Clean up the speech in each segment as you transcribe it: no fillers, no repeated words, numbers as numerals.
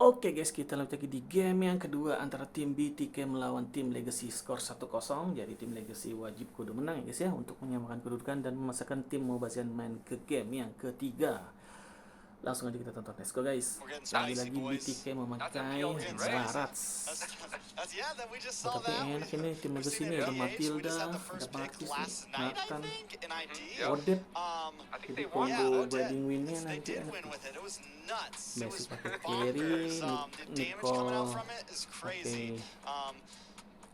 Oke guys, kita lanjut lagi di game yang kedua antara tim BTK melawan tim Legacy, skor 1-0. Jadi tim Legacy wajib kudu menang ya guys ya, untuk menyamakan kedudukan dan memasakkan tim Mobazane main ke game yang ketiga. Langsung aja kita tonton, let's go guys. Lagi-lagi BTK memakai Barats. Tapi enak ini tim Legacy ini, ada Matilda, ada Marcus, Nathan, Odet. Jadi combo wedding winnya nanti enak. Basic pakai carry, Nicole pakai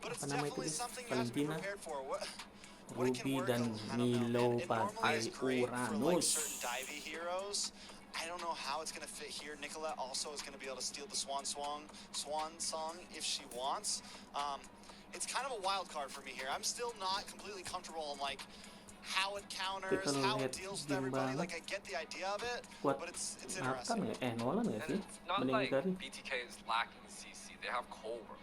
apa nama itu guys, Valentina, Ruby dan Milo pakai Uranus. I don't know how it's going to fit here. Nicolette also is going to be able to steal the Swan Song if she wants. It's kind of a wild card for me here. I'm still not completely comfortable on like how it counters, how it deals with everybody. Like I get the idea of it, but it's interesting. Nolan ya sih? Not like BTK is lacking CC. They have Cobra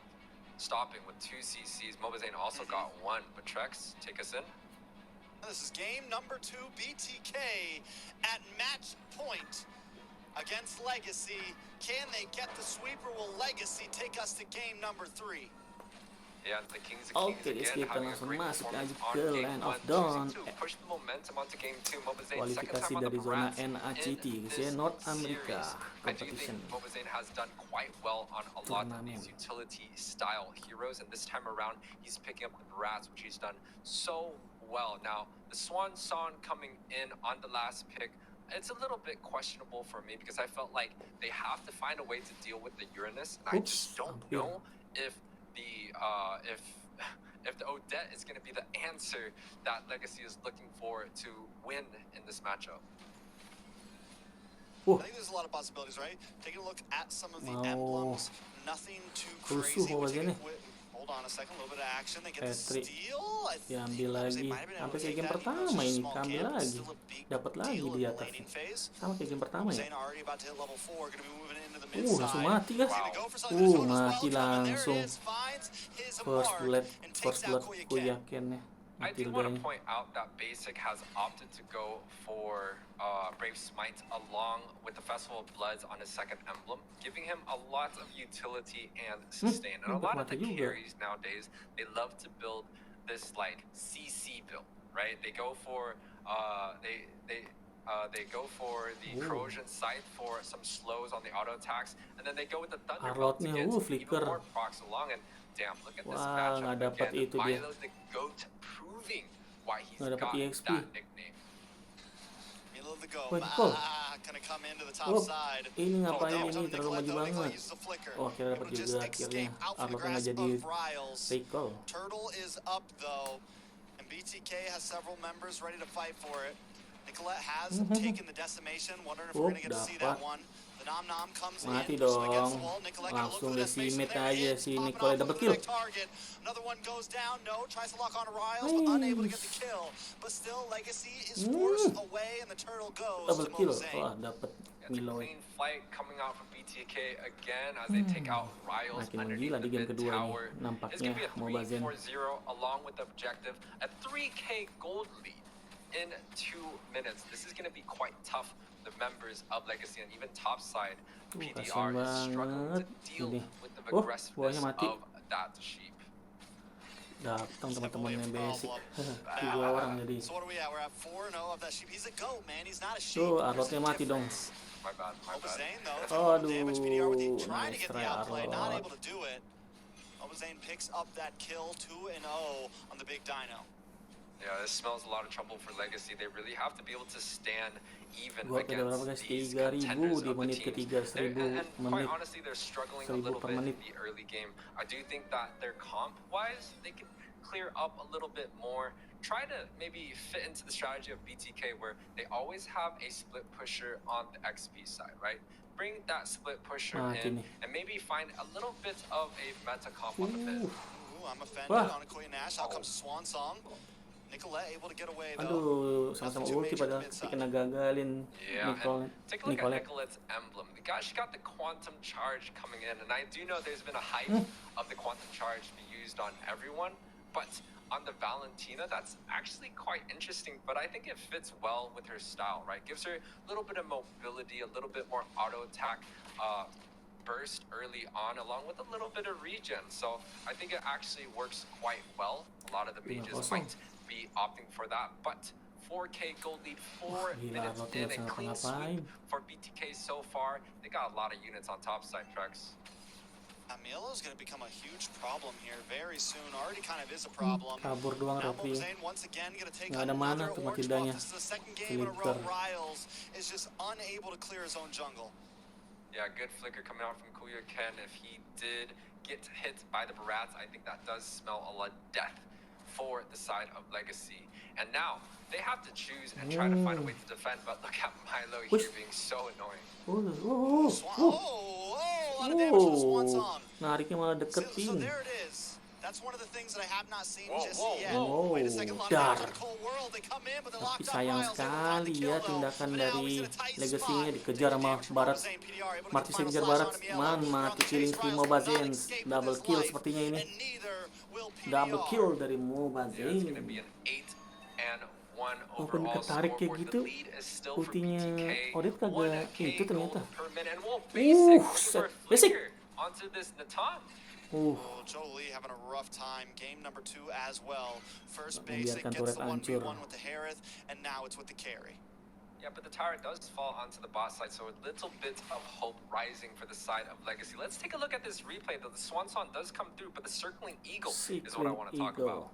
stopping with 2 CCs. Mobazane also got 1. But Trex, take us in. This is game number 2, BTK at match point against Legacy. Can they get the sweep, or will Legacy take us to game number 3? Yeah, the Kings Oke guys, kita langsung masuk aja ke Land of Dawn. Kualifikasi dari zona NACT guys ya, North America Competition. Mobazane has done quite well on a lot of these utility style heroes, and this time around he's picking up the Barats, which he's done so well. Now, the Swan Song coming in on the last pick, it's a little bit questionable for me because I felt like they have to find a way to deal with the Uranus. And I just don't know if the Odette is going to be the answer that Legacy is looking for to win in this matchup. I think there's a lot of possibilities, right? Taking a look at some of the emblems, nothing too crazy. Hold on a second, a little bit of action. They get the steal. Diambil lagi. Sampai kayak game pertama ini, ambil lagi. Dapat lagi di atas. Sama kayak game pertama ya. Langsung mati guys. Mati langsung. First blood ku yakin ya. I do want to point out that Basic has opted to go for Brave Smite along with the Festival of Bloods on his second emblem, giving him a lot of utility and sustain. And a lot of the carries nowadays, they love to build this like CC build, right? They go for they go for the corrosion scythe for some slows on the auto attacks, and then they go with the thunderbolt to get even more procs along. And damn, look at this matchup again. Milo the GOAT proving why he's got that nickname. Milo the GOAT gonna come into the top side. Ini ngapain ini, terlalu maju banget. Oh, akhirnya dapat juga akhirnya. Arlotnya nggak jadi recall. Turtle is up though, and BTK has several members ready to fight for it. Nicolette has taken the decimation. Wondering if we're gonna get to see that one. The Nom Nom comes mati in, dong. against the wall. Nicolette Langsung desimate aja si Nicole, double kill. Another one goes down. No, tries to lock on Riles, but unable to get the kill. But still, Legacy is forced away, and the turtle goes double to kill. Mobazane. Wah, dapat Milo. Clean fight coming out from BTK again as they take out Riles underneath the mid tower. It's gonna be a 3-4-0 along with the objective, a 3K gold lead in 2 minutes. This is going to be quite tough. The members of Legacy and even topside PDR is struggling to deal with the aggressiveness of that sheep. Datang teman-teman yang basic. 3 orang jadi. So what are we at? We're at 4-0 of that sheep. He's a goat, man. He's not a sheep. Tuh, Arlotnya mati dong. My bad. Mobazane though, damage PDR with the trying to get the outplay, not able to do it. Mobazane picks up that kill, 2-0 on the big dino. Yeah, this smells a lot of trouble for Legacy. They really have to be able to stand even against these contenders of the teams. And quite honestly, they're struggling a little bit in the early game. I do think that their comp-wise, they can clear up a little bit more. Try to maybe fit into the strategy of BTK where they always have a split pusher on the XP side, right? Bring that split pusher in and maybe find a little bit of a meta comp on the mid. I'm offended on Koya Nash. Out comes Swan Song. Nicolette able to get away Aduh, though. sama-sama ulti padahal kena gagalin Nicole. Take a look at Nicolette's emblem. The guy, she got the quantum charge coming in, and I do know there's been a hype of the quantum charge to be used on everyone, but on the Valentina, that's actually quite interesting, but I think it fits well with her style, right? Gives her a little bit of mobility, a little bit more auto attack burst early on, along with a little bit of regen. So I think it actually works quite well. A lot of the mages might be opting for that, but 4K gold lead, 4 minutes in, a clean sweep for BTK so far. They got a lot of units on top side, Trex. Mielo is going to become a huge problem here very soon. Already kind of is a problem. Kabur doang Now Revi. Mobazane once again going to take Nggak ada mana another tuh orange Matildanya. buff. This is the second game in a row. Flicker. Riles is just unable to clear his own jungle. Yeah, good flicker coming out from Kuya Ken. If he did get hit by the Barats, I think that does smell a lot of death for the side of Legacy. And now they have to choose and try to find a way to defend, but look at Milo here being so annoying. A lot of damage to the Swan Song. Nariknya malah So deketin. there it is. That's one of the things that I have not seen just yet. Whoa, Wait a second, a lot of dar. damage on the Cold World. They come in, but they're Tapi locked up. sayang Riles able to find the sekali kill, ya though. tindakan But now dari he's in a tight Legasinya spot. dikejar sama Damage from Barats. Mobazane, PDR able to Martis get the dikejar final Barats, slash on Mielo. mati From killing Chase, spree Riles will not Mobazane, escape with double his kill life, sepertinya ini. and neither will Double PDR. kill dari Yeah, it's going to Mobazane. be an 8-1 Walaupun overall ketarik kayak scoreboard. gitu, The lead is still for ultinya BTK. Odit kagak 1K itu ternyata. gold per minute. And whoa, basic set. for Basic. flicker onto this Natan. Jolie having a rough time. Game number 2 as well. First Membiarkan basic gets turret the hancur. 1v1 with the Harith, and now it's with the carry. Yeah, but the tower does fall onto the bot side, so a little bit of hope rising for the side of Legacy. Let's take a look at this replay, though. The Swan Song does come through, but the Circling Eagle is what I want to talk about.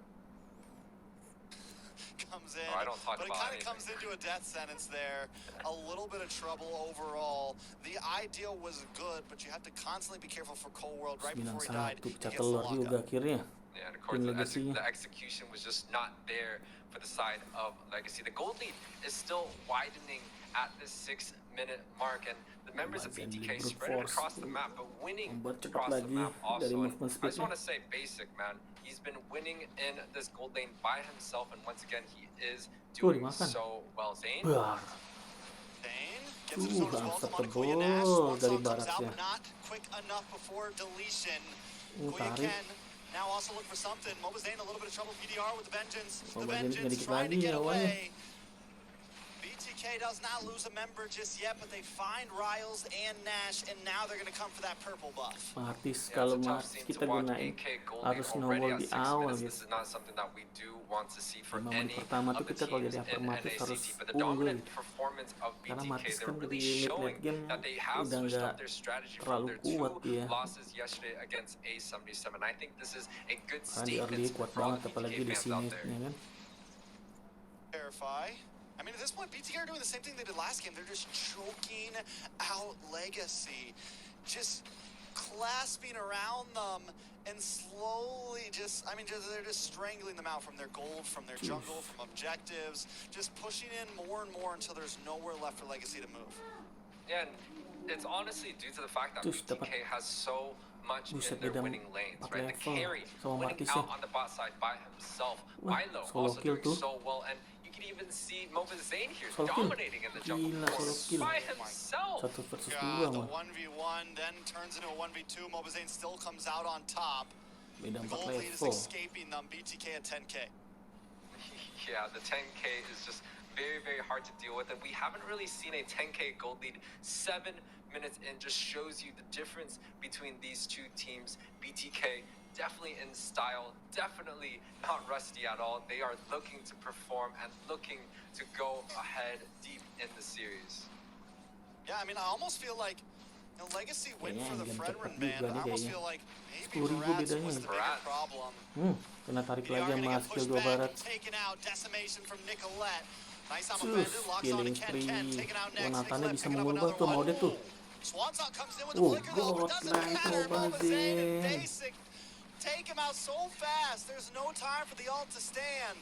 Comes in, Oh, I don't talk but it about kind of anything. comes into a death sentence there. A little bit of trouble overall. The ideal was good, but you have to constantly be careful for Cold World. Right before he died, 9-1 he pecah gets the telur juga lockup. akhirnya. Yeah, and of course, the execution was just not there for the side of Legacy. The gold lead is still widening at the 6-minute mark, and the members of BTK spread it across the map, but winning across the map also. And I just want to say, basic, man. He's been winning in this gold lane by himself, and once again, he is doing so well. Zane? Bar. Zane gets it as well to langsung Kuya Nash. tebel One dari song comes Barats out, ya. but not quick enough before deletion. Kuya Tarik. Ken now also look for something. Mobazane a little bit of trouble. PDR with the Vengeance. The Mobazane Vengeance dikit trying to lagi get awalnya. away. BTK does not lose a member just yet, but they find Riles and Nash, and now they're going to come for that purple buff. Martis Yeah, kalau it's a tough Martis scene kita to watch. gunain 8K gold harus lead already nongol at di 6 awal minutes. gitu. This is not something that we do want to see for 5 any menit pertama of tuh the kita kalau teams jadi in aftermath harus NACT, but the unggul. dominant performance of Karena BTK, Martis they're kan really di mid showing late game that they have udah switched nggak up their strategy from terlalu their kuat 2 dia. losses yesterday against A77. I think this is a good Karena di early statement kuat for all banget the apalagi BTK di fans sini out there. ya kan. Verify. I mean, at this point, BTK are doing the same thing they did last game. They're just choking out Legacy. Just clasping around them and slowly they're just strangling them out from their gold, from their jungle, from objectives, just pushing in more and more until there's nowhere left for Legacy to move. Yeah, and it's honestly due to the fact that Terus BTK has so much in buset their beda winning lanes, 4 right? The level carry sama winning Martis out ya. on the bot side by himself. Wah, Milo solo also kill doing tuh. so well, and you can even see Mobazane here Solo kill. dominating in the jungle Gila, solo kill. by himself. 1 versus 2 God, the mah. 1v1 then turns into a 1v2. Mobazane still comes out on top. Beda The 4 gold lead is level. escaping them. BTK at 10k. Yeah, the 10K is just very, very hard to deal with, and we haven't really seen a 10K gold lead 7 minutes in. Just shows you the difference between these two teams. BTK definitely in style, definitely not rusty at all. They are looking to perform and looking to go ahead deep in the series. Yeah, I mean, I almost feel like Legacy went for the Kayaknya Fredrin game ban, but I almost kayaknya. feel like maybe 10.000 Barats bedanya. was the bigger problem. Kena tarik They are lagi gonna sama get skill pushed 2 back Barats. and taken out. Decimation from Nicolette. Nice on Cus, Abandon, locks on to killing Ken. spree. Ken taken out next. Natannya Nicolette bisa picking up mengubah another tuh one. mau dia tuh. Swansong comes in with the flicker though, but doesn't nice matter. Mobazane and Mobazane. Basic take him out so fast. There's no time for the ult to stand.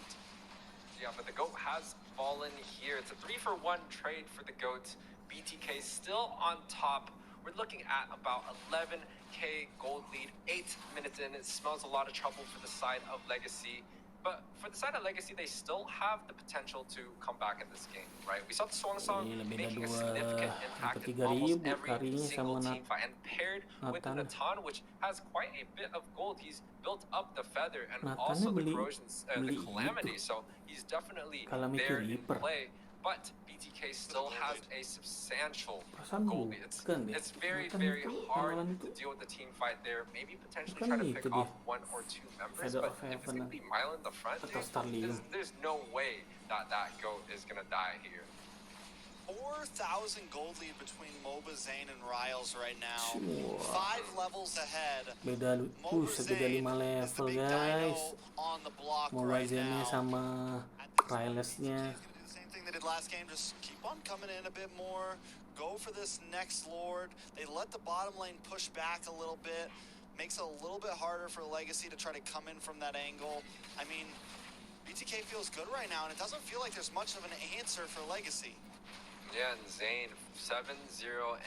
Yeah, but the GOAT has fallen here. It's a 3-for-1 trade for the GOAT. BTK still on top. We're looking at about 11k gold lead, 8 minutes in. It smells a lot of trouble for the side of Legacy. But for the side of Legacy, they still have the potential to come back in this game, right? We saw the Swan Song Ini lebih making a dua- significant impact in 3.000 almost every karinya single sama team fight. And paired with the Nathan. Natan, which has quite a bit of gold. He's built up the feather and Natannya also the beli- corrosion, the beli calamity. So he's definitely Calamity there in Reaper. play. but BTK still has a substantial Perasaan goal lead. bukan deh. It's very, Bukan very itu, hard amalan to itu. deal with the team fight there. Maybe potentially Bukan try to itu pick dia. off 1 or 2 members, Feather but of if it's Heaven going to be Milo in the front, atau dude, Starling. there's no way that goat is going to die here. 4,000 gold lead between Mobazane and Riles right now. Wah. 5 levels ahead. Beda beda 5 is the level big guys. dino on the block right Mobazane now. sama Rylesnya. BTK is gonna do the same thing they did last game, just keep on coming in a bit more. Go for this next Lord. They let the bottom lane push back a little bit. Makes it a little bit harder for Legacy to try to come in from that angle. I mean, BTK feels good right now, and it doesn't feel like there's much of an answer for Legacy. Yeah, and Zane, 7-0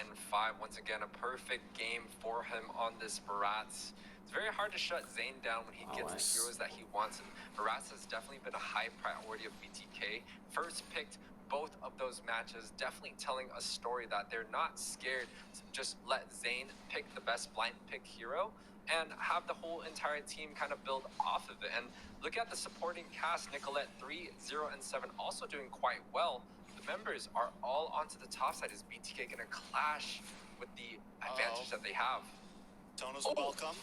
and 5. Once again, a perfect game for him on this Barats. It's very hard to shut Zane down when he gets the heroes that he wants. And Barats has definitely been a high priority of BTK. First picked both of those matches, definitely telling a story that they're not scared to just let Zane pick the best blind pick hero and have the whole entire team kind of build off of it. And look at the supporting cast. Nicolette 3, 0, and 7 also doing quite well. Members are all onto the top side. Is BTK gonna clash with the advantage that they have? Dono's welcome.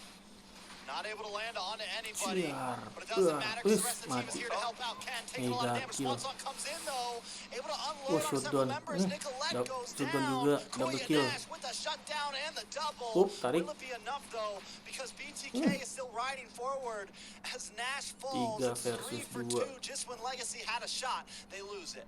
Not able to land onto anybody, Ciar. but it doesn't matter because the rest of the team Mati. is here to help out. Can take a lot of Mega damage. kill. Swansong comes in though, able to Oh, unload on several shotgun. members. Nicolette goes Shotgun down. juga, double Koya kill. Nash with the shutdown and the double. Tarik. Will it be enough though? Because BTK is still riding forward as Nash falls. 3 3 versus for 2. 2 just when Legacy had a shot. They lose it.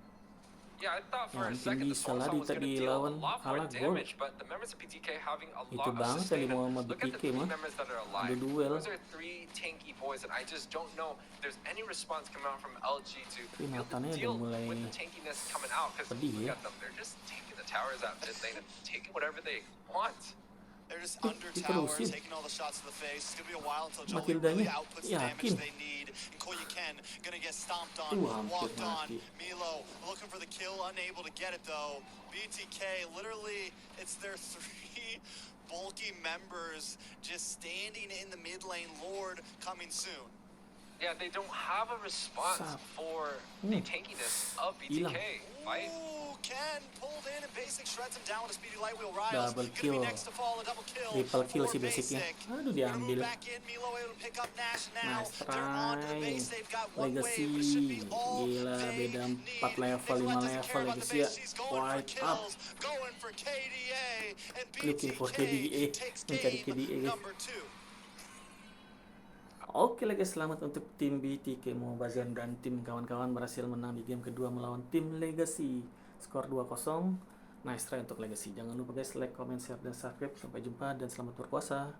Yeah, I thought for a Mungkin second the bisa Swan lah Song was going to tadi deal a lawan lot more kalah gol. damage, but the members of BTK having a Itu lot of banget sustain. tadi mau sama Look at the BTK 3 mah. members that are Ada alive. duel. Those are 3 tanky boys, and I just don't know if there's any response coming out from LG to be able to Nathannya udah deal mulai with the tankiness coming out. Because pedih look ya. at them, they're just taking the towers at mid lane and taking whatever they want. They're just under tower, diterusin. taking all the shots to the face. It's going to be a while until Jolie Matildanya really outputs the damage yakin. they need. And Koya Ken going to get stomped on, Hampir walked on. mati. Milo looking for the kill, unable to get it though. BTK, literally, it's their 3 bulky members just standing in the mid lane. Lord coming soon. Yeah, they don't have a response for the tankiness of BTK, right? Ooh, Ken pulled in and Basic shreds him down with a speedy light wheel. Riles Double gonna kill. be next to fall, a double kill. Triple kill for si Basicnya. Basic. Aduh, Gonna move diambil. back in. Milo able to pick up Nash now. Nice They're on to the try. base. They've got one Legacy. wave. It should be all Gila, they beda 4 need. level, 5 Nicolette doesn't level care about the Legacy ya. base. She's going for White up. kills, going for KDA, and Looking for BTK KDA. takes Mencari game KDA. number 2. Oke lah guys, selamat untuk tim BTK Mobazane dan tim kawan-kawan berhasil menang di game kedua melawan tim Legacy. Skor 2-0. Nice try untuk Legacy. Jangan lupa guys, like, comment, share, dan subscribe. Sampai jumpa dan selamat berpuasa.